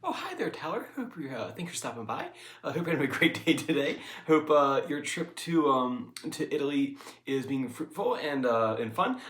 Oh, hi there, Tyler. Thanks for stopping by. Hope you're having a great day today. Hope your trip to Italy is being fruitful and fun.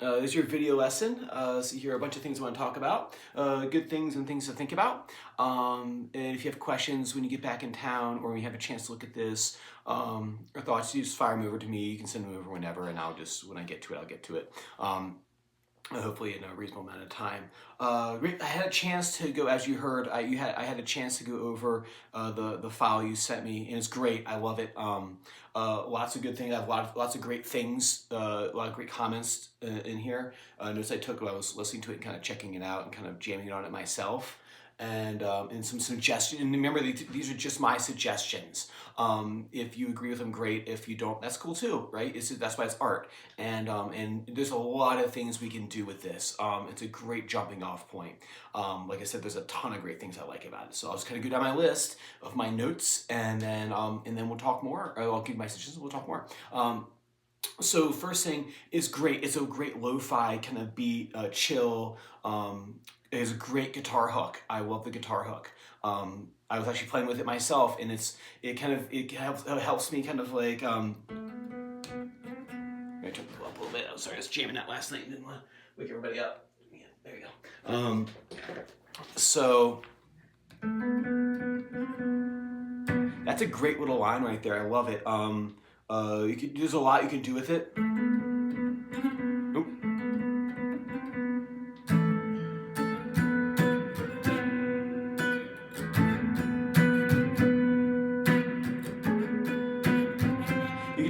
This is your video lesson. So here are a bunch of things I want to talk about. Good things and things to think about. And if you have questions when you get back in town or when you have a chance to look at this or thoughts, you just fire them over to me. You can send them over whenever, and when I get to it, I'll get to it. Hopefully in a reasonable amount of time. I had a chance to go, as you heard, I had a chance to go over the file you sent me, and it's great. I love it. Lots of good things. I have lots of great things. A lot of great comments in here. Notes I took while I was listening to it and kind of checking it out and kind of jamming it on it myself. And some suggestions. And remember, these are just my suggestions. If you agree with them, great. If you don't, that's cool too, right? That's why it's art. And there's a lot of things we can do with this. It's a great jumping off point. Like I said, there's a ton of great things I like about it. So I'll just kind of go down my list of my notes, and then we'll talk more. Or I'll give my suggestions. We'll talk more. So first thing is great. It's a great lo-fi kind of beat, chill. It is a great guitar hook. I love the guitar hook. I was actually playing with it myself, and it helps me kind of like. I'm gonna turn it up a little bit. I'm sorry, I was jamming that last night and didn't want to wake everybody up. Yeah, there you go. So that's a great little line right there. I love it. There's a lot you can do with it.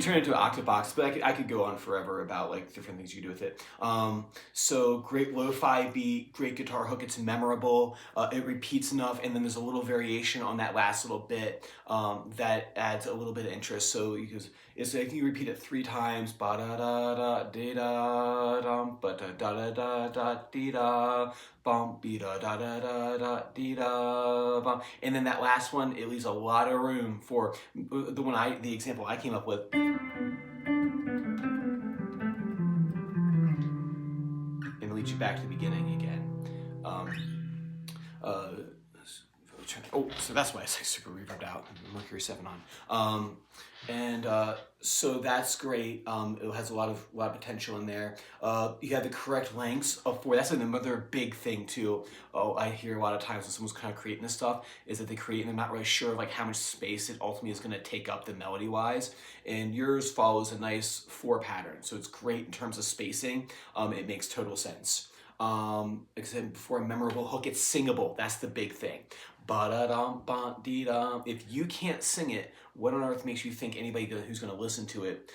Turn it into an octabox, but I could go on forever about like different things you do with it. So great lo-fi beat, great guitar hook. It's memorable. It repeats enough, and then there's a little variation on that last little bit that adds a little bit of interest. So it's like you repeat it 3 times. Ba da da da dee da dum, ba da da da da dee da bum, be da da da da da dee da bum, and then that last one, it leaves a lot of room for the example I came up with. And lead you back to the beginning again. So that's why I say super reverbed out. Mercury 7 on. So that's great. It has a lot of potential in there. You have the correct lengths of 4. That's another big thing too. I hear a lot of times when someone's kind of creating this stuff is that they create and they're not really sure of like how much space it ultimately is going to take up the melody wise. And yours follows a nice 4 pattern, so it's great in terms of spacing. It makes total sense. Like I said before, a memorable hook. It's singable. That's the big thing. Ba-da-dum-ba-dee-dum. If you can't sing it, what on earth makes you think anybody who's going to listen to it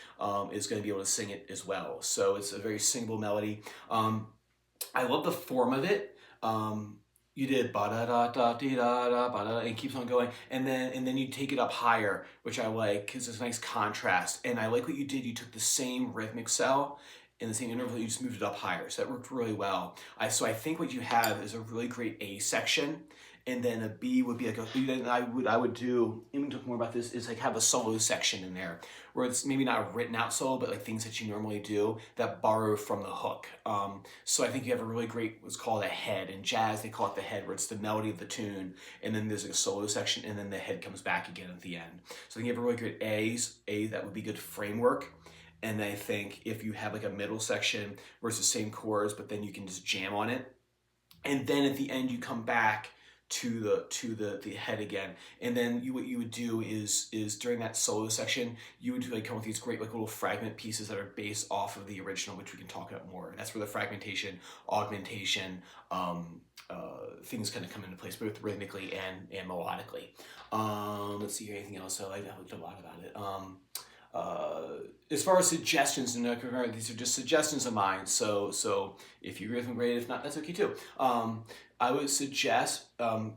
is going to be able to sing it as well? So it's a very singable melody. I love the form of it. You did ba-da-da-da-dee-da-da, ba-da, and it keeps on going. And then you take it up higher, which I like because it's a nice contrast. And I like what you did. You took the same rhythmic cell in the same interval, you just moved it up higher. So that worked really well. So I think what you have is a really great A section, and then a B would be like I would do, and we can talk more about this, is like have a solo section in there where it's maybe not a written out solo, but like things that you normally do that borrow from the hook. So I think you have a really great, what's called a head. In jazz, they call it the head, where it's the melody of the tune, and then there's a solo section, and then the head comes back again at the end. So I think you have a really good A, that would be good framework. And I think if you have like a middle section where it's the same chords, but then you can just jam on it, and then at the end you come back to the head again, and then what you would do is during that solo section you would like come with these great like little fragment pieces that are based off of the original, which we can talk about more. That's where the fragmentation, augmentation, things kind of come into place both rhythmically and melodically. Let's see here, anything else I looked a lot about it. As far as suggestions, and remember, these are just suggestions of mine. So if you agree with them, great. If not, that's okay too. I would suggest,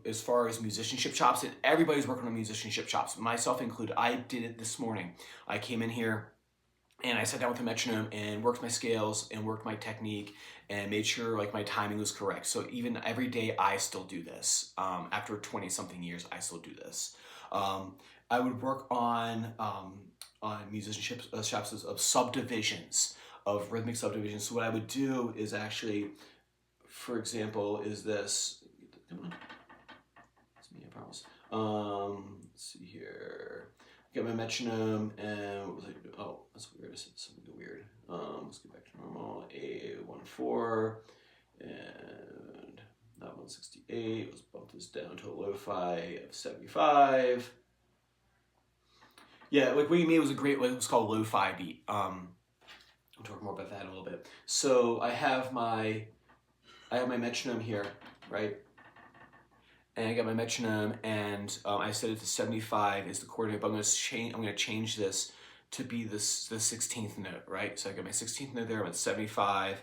as far as musicianship chops, and everybody's working on musicianship chops, myself included. I did it this morning. I came in here and I sat down with the metronome and worked my scales and worked my technique and made sure like my timing was correct. So even every day I still do this. After 20 something years, I still do this. I would work on musicianship shops of subdivisions, of rhythmic subdivisions. So what I would do is actually, for example, is this. Come on. Let's see here. Get my metronome, and what was I doing? Oh, that's weird. I said something weird. Let's get back to normal. A14, and not 168. Let's bump this down to a lo-fi of 75. Yeah, like what you made was a great, what was called lo-fi beat. We'll talk more about that in a little bit. So I have my metronome here, right? And I got my metronome, and I set it to 75 is the coordinate. But I'm going to change this to be the 16th note, right? So I got my 16th note there. I'm at 75.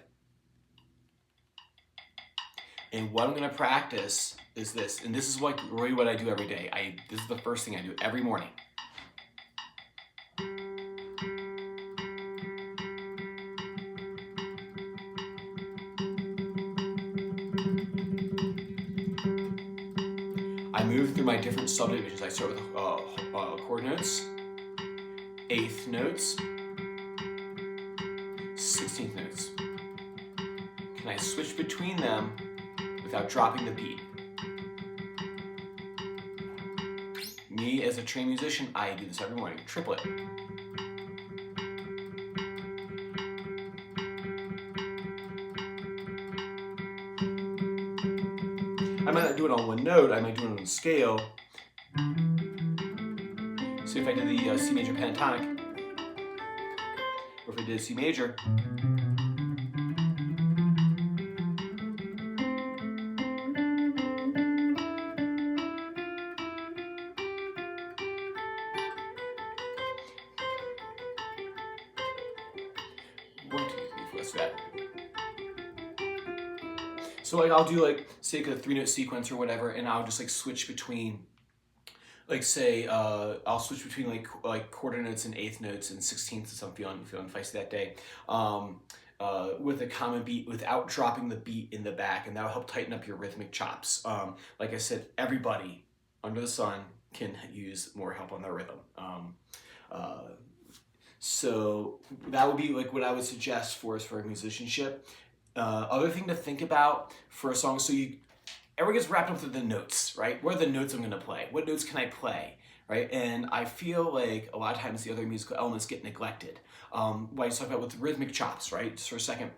And what I'm going to practice is this, and this is really what I do every day. This is the first thing I do every morning. I move through my different subdivisions. I start with chord notes, eighth notes, 16th notes. Can I switch between them without dropping the beat? Me as a trained musician, I do this every morning. Triplet. I might not do it on one note, I might do it on a scale. So if I did the C major pentatonic, or if I did C major, that. So like I'll do like say a 3-note sequence or whatever, and I'll just like switch between, like say I'll switch between like quarter notes and eighth notes and 16ths if I'm feeling feisty that day, with a common beat without dropping the beat in the back, and that'll help tighten up your rhythmic chops. Like I said, everybody under the sun can use more help on their rhythm. So that would be like what I would suggest for musicianship. Other thing to think about for a song, so everyone gets wrapped up with the notes, right? What are the notes I'm going to play? What notes can I play, right? And I feel like a lot of times the other musical elements get neglected. What I talk about with rhythmic chops, right? Just for a second.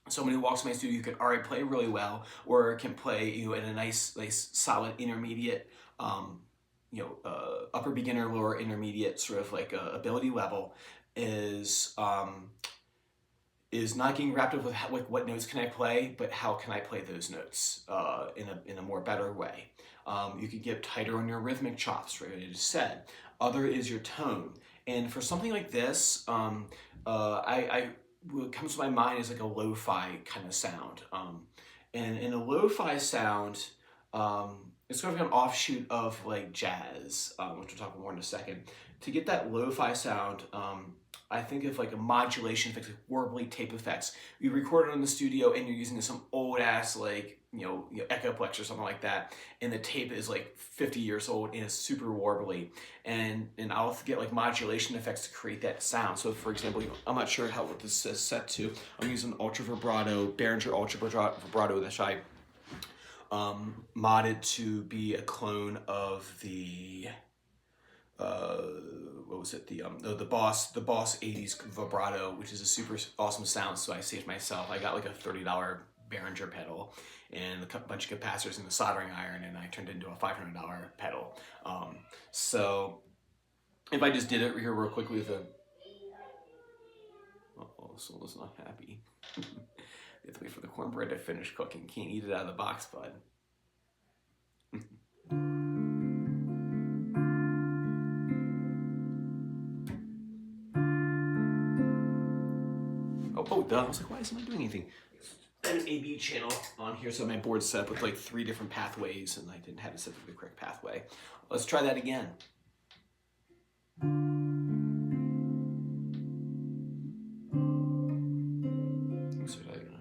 Someone who walks in my studio can already play really well, or can play at a nice solid intermediate, upper beginner, lower intermediate sort of like ability level, is not getting wrapped up with what notes can I play, but how can I play those notes in a more better way. You could get tighter on your rhythmic chops, right? I just said. Other is your tone, and for something like this, what comes to my mind is like a lo-fi kind of sound, and in a lo-fi sound, it's sort of like an offshoot of like jazz, which we'll talk about more in a second. To get that lo-fi sound, I think of like a modulation effects, like warbly tape effects. You record it in the studio and you're using some old ass Echoplex or something like that, and the tape is like 50 years old and it's super warbly, and I'll get like modulation effects to create that sound. So for example, I'm not sure what this is set to. I'm using ultra vibrato, Behringer ultra vibrato that I modded to be a clone of the what was it, the Boss 80s vibrato, which is a super awesome sound. So I saved myself, I got like a $30 Behringer pedal and a bunch of capacitors and a soldering iron, and I turned it into a $500 pedal. So if I just did it here real quickly with a, Sola's not happy. You have to wait for the cornbread to finish cooking. Can't eat it out of the box, bud. Oh, duh. I was like, why isn't I doing anything? I have an AB channel on here, so my board's set up with like 3 different pathways, and I didn't have it set to the correct pathway. Let's try that again.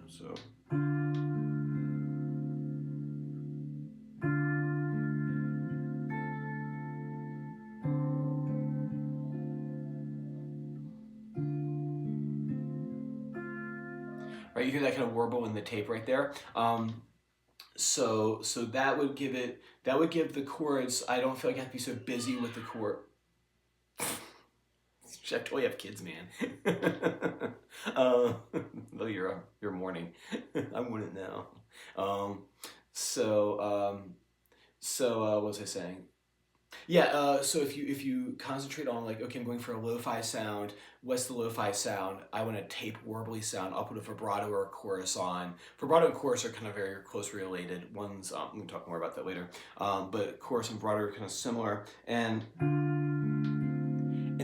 So. Right, you hear that kind of warble in the tape right there. So that would give it, that would give the chords, I don't feel like I have to be so busy with the chord. I totally have kids, man. uh, though you're mourning. I'm mourning now. Um, so what was I saying? Yeah, so if you concentrate on like, okay, I'm going for a lo-fi sound. What's the lo-fi sound? I want a tape warbly sound. I'll put a vibrato or a chorus on. Vibrato and chorus are kind of very closely related. One's we can talk more about that later. But chorus and vibrato are kind of similar, and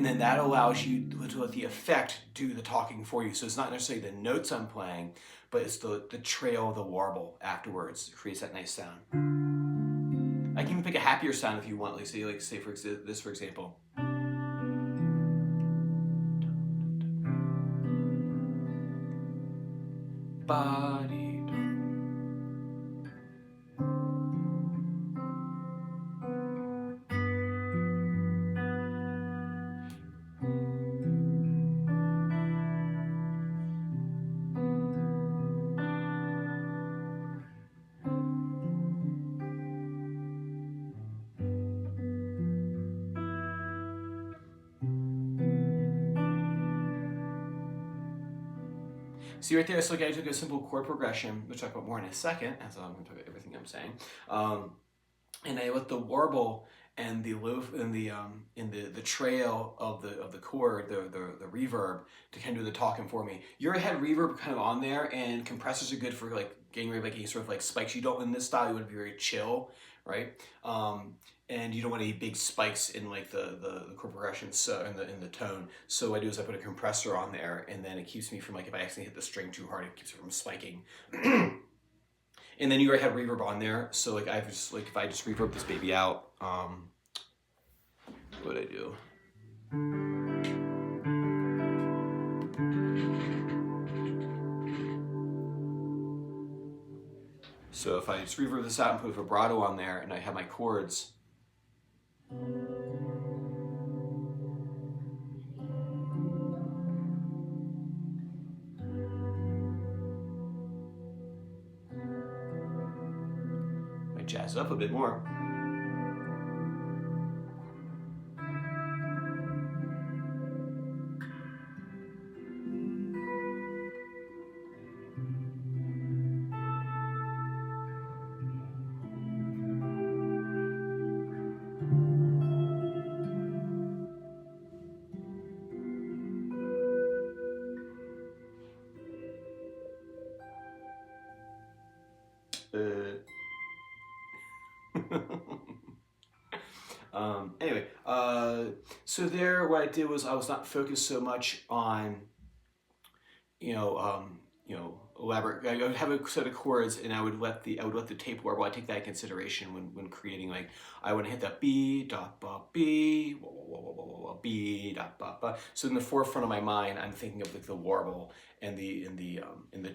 then that allows you to let the effect do the talking for you. So it's not necessarily the notes I'm playing, but it's the trail of the warble afterwards. It creates that nice sound. I can even pick a happier sound if you want. Like say for this for example. Body. See right there, so like I took a simple chord progression, which I'll talk about more in a second, as I'm going to talk about everything I'm saying, and I let the warble and the low and the trail of the chord, the reverb, to kind of do the talking for me. You already had reverb kind of on there, and compressors are good for like getting rid of like any sort of like spikes. You don't in this style. You want to be very chill, right? And you don't want any big spikes in like the chord progression, so in the tone. So what I do is I put a compressor on there, and then it keeps me from like, if I accidentally hit the string too hard, it keeps it from spiking. And then you already have reverb on there, so like I just like, if I just reverb this baby out, what would I do? So if I just reverb this out and put vibrato on there, and I have my chords. I jazz up a bit more. Anyway, so there, what I did was I was not focused so much on, elaborate. I would have a set of chords, and I would let the tape warble. I take that in consideration when creating. Like, I want to hit that B dot ba B, wah, wah, wah, wah, wah, wah, B dot ba ba. So in the forefront of my mind, I'm thinking of like the warble and the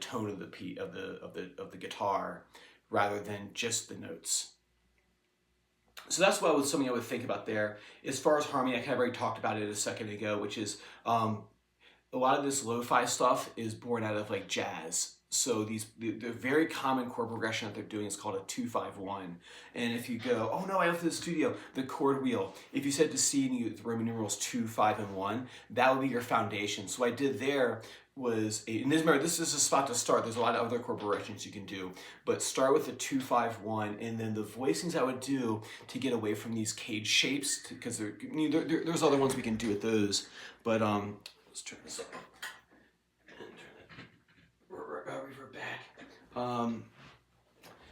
tone of the guitar, rather than just the notes. So that's something I would think about there. As far as harmony, I kind of already talked about it a second ago, which is a lot of this lo-fi stuff is born out of like jazz. So the very common chord progression that they're doing is called a 2-5-1. And if you go, oh no, I went to the studio, the chord wheel. If you said to C and you the Roman numerals 2, 5, and 1, that would be your foundation. So what I did there was, and this is a spot to start. There's a lot of other chord progressions you can do, but start with the 2-5-1, and then the voicings I would do to get away from these cage shapes, because there's other ones we can do with those, but let's turn this up and turn that reverb back.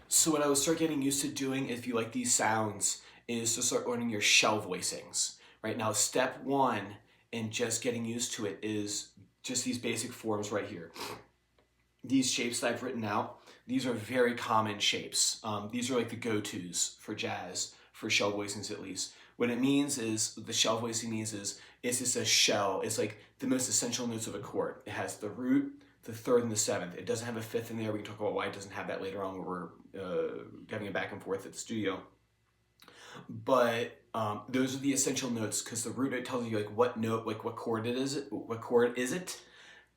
So what I would start getting used to doing, if you like these sounds, is to start learning your shell voicings. Right now, step one in just getting used to it is just these basic forms right here. These shapes that I've written out, these are very common shapes. These are like the go-tos for jazz, for shell voicings at least. What it means is, the shell voicing means is, it's just a shell. It's like the most essential notes of a chord. It has the root, the third, and the seventh. It doesn't have a fifth in there. We can talk about why it doesn't have that later on when we're having a back and forth at the studio. But those are the essential notes, because the root note tells you like what note, like what chord it is. What chord is it?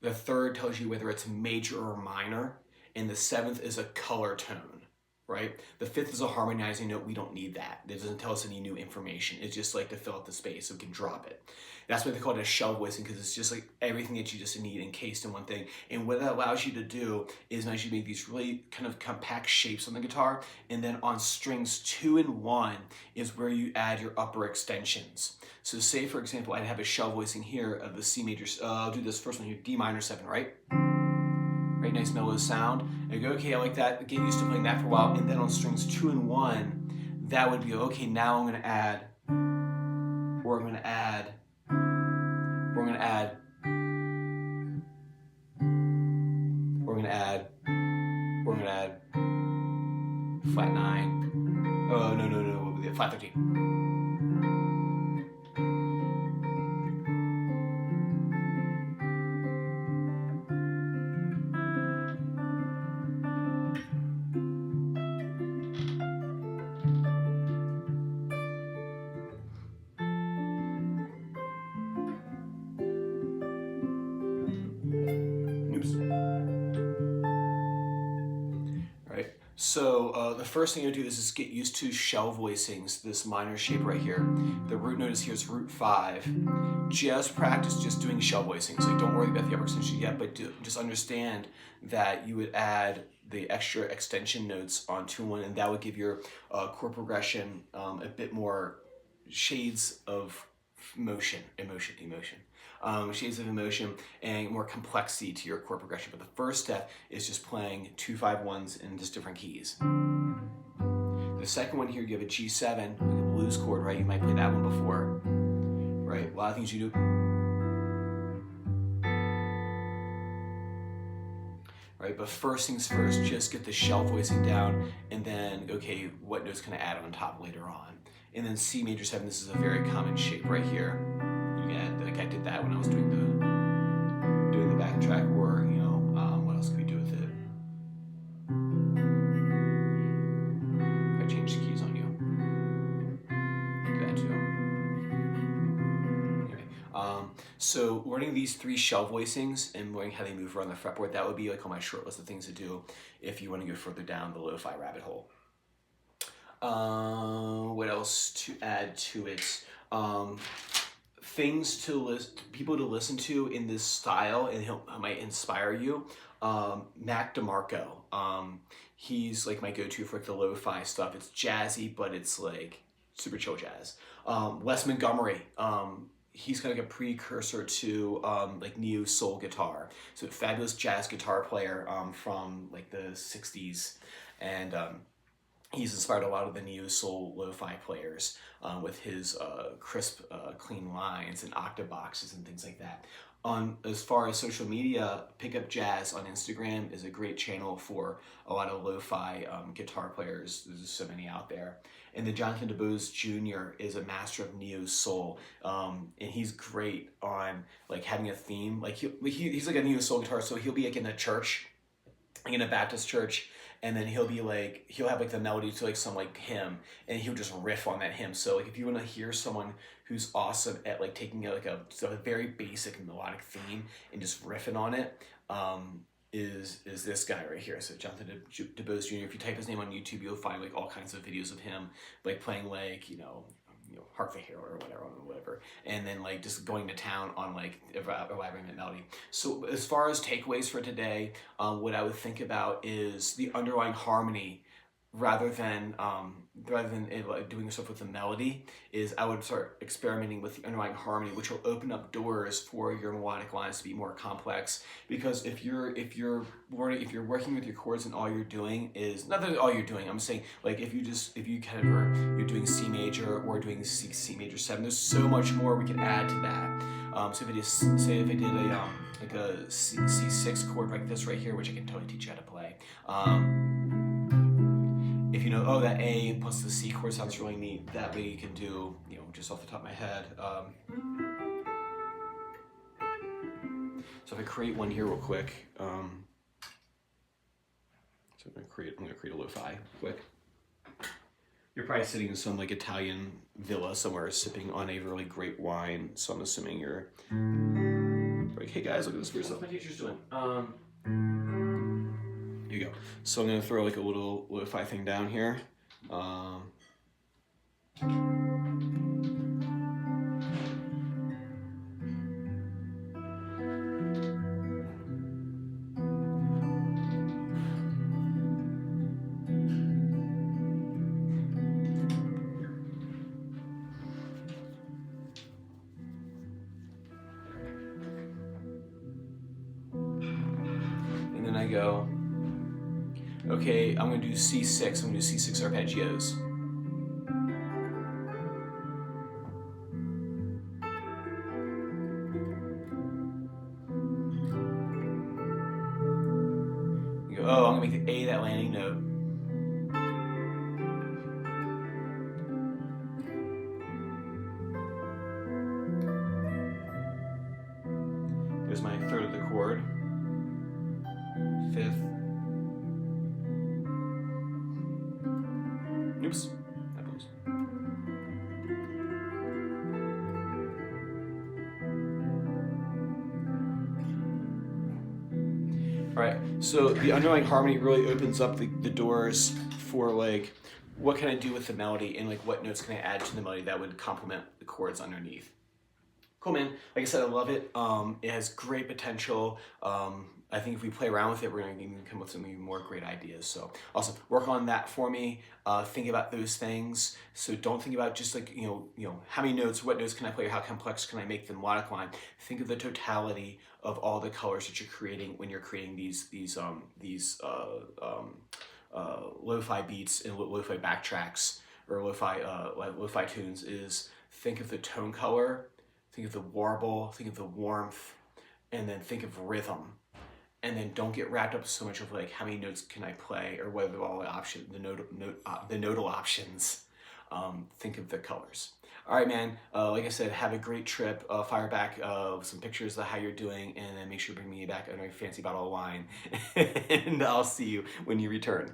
The third tells you whether it's major or minor, and the seventh is a color tone. right? The fifth is a harmonizing note. We don't need that. It doesn't tell us any new information. It's just like to fill out the space so we can drop it. That's why they call it a shell voicing, because it's just like everything that you just need encased in one thing. And what that allows you to do is now you make these really kind of compact shapes on the guitar, and then on strings 2 and 1 is where you add your upper extensions. So say, for example, I'd have a shell voicing here of the C major, I'll do this first one here, D minor 7, right? Right, nice mellow sound. And I go, okay, I like that. Get used to playing that for a while. And then on strings 2 and 1, that would be, okay, now I'm gonna add, or I'm gonna add, or I'm gonna add, or I'm gonna add, or I'm gonna add flat 9. Oh, no, what would it? Flat 13. So the first thing you do is just get used to shell voicings, this minor shape right here. The root note is here is root 5. Just practice just doing shell voicings. Like, don't worry about the upper extension yet, but just understand that you would add the extra extension notes on 2 and 1, and that would give your chord progression a bit more shades of emotion, shades of emotion, and more complexity to your chord progression. But the first step is just playing 2 5 1s in just different keys. The second one here, you have a G7, like a blues chord, right? You might play that one before, right? A lot of things you do. Right, but first things first, just get the shell voicing down, and then, okay, what notes can I add on top later on? And then C major 7, this is a very common shape right here. You can add, like I did that when I was doing the backtrack, or, you know, what else could we do with it? If I change the keys on you, do that too. Anyway, so learning these 3 shell voicings and learning how they move around the fretboard, that would be like on my short list of things to do if you want to go further down the lo-fi rabbit hole. What else to add to it? Things to people to listen to in this style, and he might inspire you. Mac DeMarco. He's like my go-to for like the lo-fi stuff. It's jazzy, but it's like super chill jazz. Wes Montgomery. He's kind of like a precursor to like neo soul guitar. So fabulous jazz guitar player from like the 60s, and he's inspired a lot of the neo soul lo-fi players with his crisp, clean lines and octaboxes and things like that. As far as social media, Pick Up Jazz on Instagram is a great channel for a lot of lo-fi guitar players. There's so many out there. And then Jonathan DuBose Jr. is a master of neo soul, and he's great on like having a theme. Like he's like a neo soul guitarist, so he'll be like in a church, like in a Baptist church, and then he'll have like the melody to like some like hymn, and he'll just riff on that hymn. So like if you want to hear someone who's awesome at like taking like a very basic melodic theme and just riffing on it, is this guy right here. So Jonathan DuBose Jr. If you type his name on YouTube, you'll find like all kinds of videos of him like playing like Hark the Herald or whatever, and then like just going to town on like elaborating that melody. So as far as takeaways for today, what I would think about is the underlying harmony, rather than doing stuff with the melody. Is I would start experimenting with the underlying harmony, which will open up doors for your melodic lines to be more complex. Because if you're working with your chords and all you're doing is not that all you're doing, I'm saying like if you you're doing C major or doing C major 7, there's so much more we can add to that. So if I did a like a C6 chord like this right here, which I can totally teach you how to play. If you know, that A plus the C chord sounds really neat, that way you can do, just off the top of my head. So if I create one here real quick, so I'm gonna create a lo-fi quick. You're probably sitting in some like Italian villa somewhere sipping on a really great wine, so I'm assuming you're like, hey guys, look at this weird stuff my teacher's doing. Here you go. So I'm gonna throw like a little lo-fi thing down here. And then I go, okay, I'm gonna do C6, I'm gonna do C6 arpeggios. You go, oh, I'm gonna make the A that landing note. There's my third of the chord. Fifth. Oops, that blues. All right, so the underlying harmony really opens up the doors for like, what can I do with the melody and like what notes can I add to the melody that would complement the chords underneath. Cool, man. Like I said, I love it. It has great potential. I think if we play around with it, we're going to come up with some even more great ideas. So awesome. Work on that for me. Think about those things. So don't think about just like, you know, how many notes, what notes can I play, or how complex can I make the melodic line. Think of the totality of all the colors that you're creating when you're creating these lo-fi beats and lo-fi backtracks or lo-fi tunes. Is think of the tone color, think of the warble, think of the warmth, and then think of rhythm. And then don't get wrapped up so much of like how many notes can I play or whether all the nodal options. Think of the colors. All right, man. Like I said, have a great trip. Fire back some pictures of how you're doing, and then make sure to bring me back a very fancy bottle of wine. And I'll see you when you return.